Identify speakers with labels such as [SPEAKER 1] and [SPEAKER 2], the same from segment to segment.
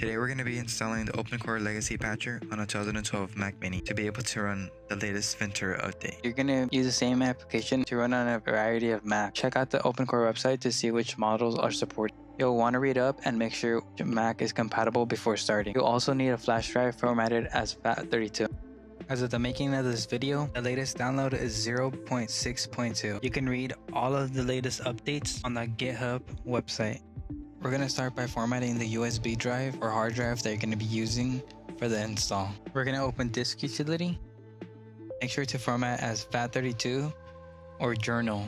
[SPEAKER 1] Today we're going to be installing the OpenCore Legacy Patcher on a 2012 Mac Mini to be able to run the latest Ventura update.
[SPEAKER 2] You're going to use the same application to run on a variety of Macs. Check out the OpenCore website to see which models are supported. You'll want to read up and make sure your Mac is compatible before starting. You'll also need a flash drive formatted as FAT32. As of the making of this video, the latest download is 0.6.2. You can read all of the latest updates on the GitHub website. We're going to start by formatting the USB drive or hard drive that you're going to be using for the install. We're going to open Disk Utility. Make sure to format as FAT32 or Journal.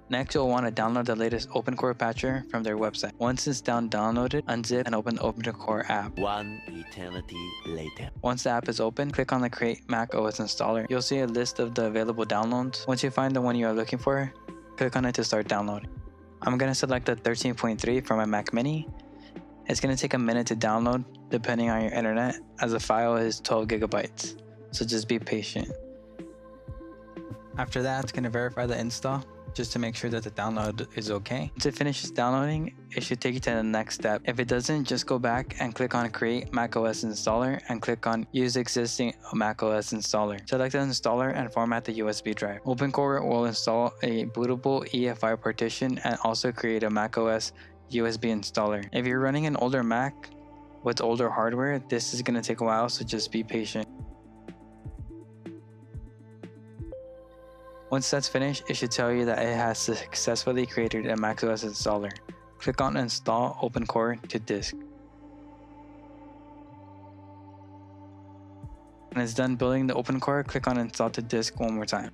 [SPEAKER 2] Next, you'll want to download the latest OpenCore patcher from their website. Once it's downloaded, unzip and open the OpenCore app.
[SPEAKER 3] One eternity later.
[SPEAKER 2] Once the app is open, click on the Create Mac OS Installer. You'll see a list of the available downloads. Once you find the one you are looking for, click on it to start downloading. I'm going to select the 13.3 for my Mac Mini. It's going to take a minute to download depending on your internet, as the file is 12 gigabytes. So just be patient. After that, it's going to verify the install just to make sure that the download is okay. Once it finishes downloading, it should take you to the next step. If it doesn't, just go back and click on Create Mac OS Installer and click on Use Existing Mac OS Installer. Select the installer and format the USB drive. OpenCore will install a bootable EFI partition and also create a Mac OS USB installer. If you're running an older Mac with older hardware, this is going to take a while, so just be patient. Once that's finished, it should tell you that it has successfully created a Mac OS installer. Click on Install OpenCore to disk. When it's done building the OpenCore, click on Install to disk one more time.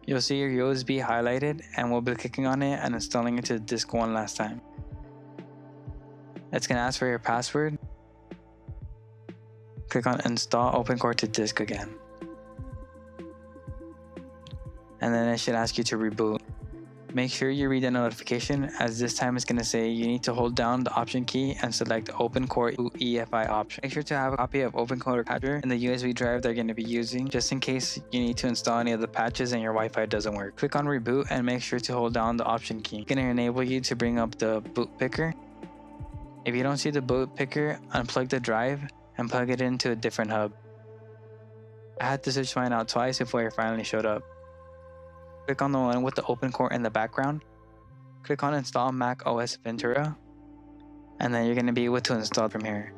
[SPEAKER 2] You'll see your USB highlighted, and we'll be clicking on it and installing it to disk one last time. It's going to ask for your password. Click on Install OpenCore to disk again. And then it should ask you to reboot. Make sure you read the notification, as this time it's going to say you need to hold down the Option key and select OpenCore EFI option. Make sure to have a copy of OpenCore patcher in the USB drive they're going to be using, just in case you need to install any of the patches and your Wi-Fi doesn't work. Click on Reboot and make sure to hold down the Option key. It's going to enable you to bring up the boot picker. If you don't see the boot picker, unplug the drive and plug it into a different hub. I had to switch mine out twice before it finally showed up. Click on the one with the OpenCore in the background. Click on Install Mac OS Ventura, and then you're going to be able to install from here.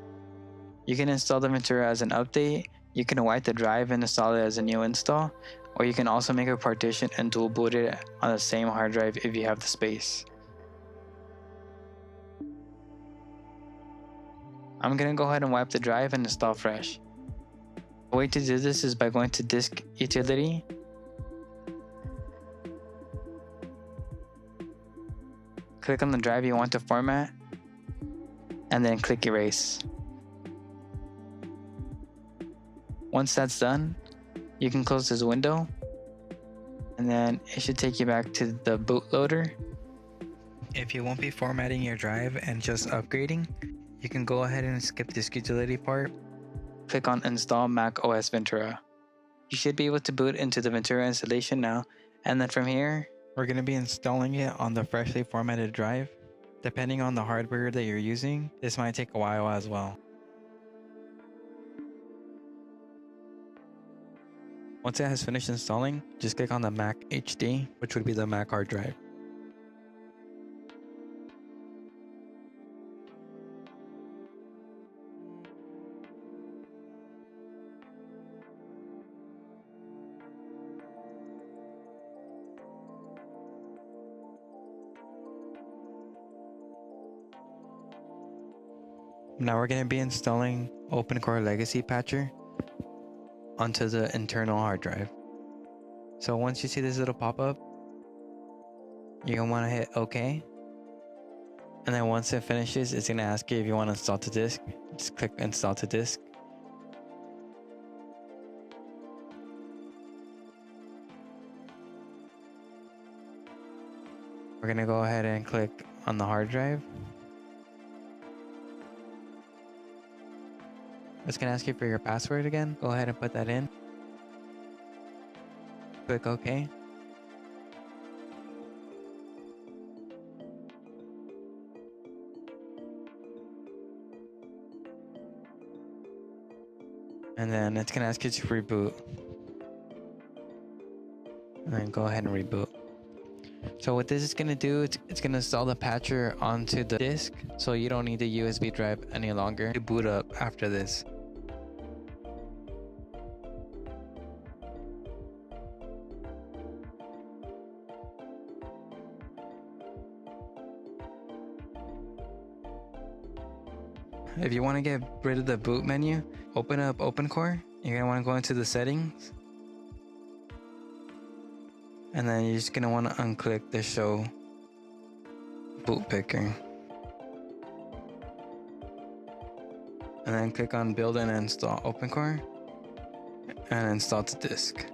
[SPEAKER 2] You can install the Ventura as an update, you can wipe the drive and install it as a new install, or you can also make a partition and dual boot it on the same hard drive if you have the space. I'm going to go ahead and wipe the drive and install fresh. The way to do this is by going to Disk Utility, click on the drive you want to format, and then click Erase. Once that's done, you can close this window, and then it should take you back to the bootloader. If you won't be formatting your drive and just upgrading, you can go ahead and skip this utility part. Click on Install Mac OS Ventura. You should be able to boot into the Ventura installation now, and then from here, we're going to be installing it on the freshly formatted drive. Depending on the hardware that you're using, this might take a while as well. Once it has finished installing, just click on the Mac HD, which would be the Mac hard drive. Now we're going to be installing OpenCore Legacy Patcher onto the internal hard drive. So once you see this little pop-up, you're going to want to hit OK. And then once it finishes, it's going to ask you if you want to install to disk. Just click Install to disk. We're going to go ahead and click on the hard drive. It's going to ask you for your password again. Go ahead and put that in. Click OK. And then it's gonna ask you to reboot. And then go ahead and reboot. So what this is gonna do, it's gonna install the patcher onto the disk, so you don't need the USB drive any longer to boot up after this. If you want to get rid of the boot menu, open up OpenCore. You're gonna want to go into the settings, and then you're just gonna want to unclick the show boot picker, and then click on build and install OpenCore and install the disk.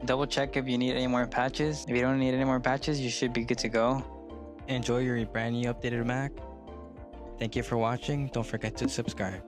[SPEAKER 2] Double check if you need any more patches. If you don't need any more patches, you should be good to go. Enjoy your brand new updated Mac. Thank you for watching. Don't forget to subscribe.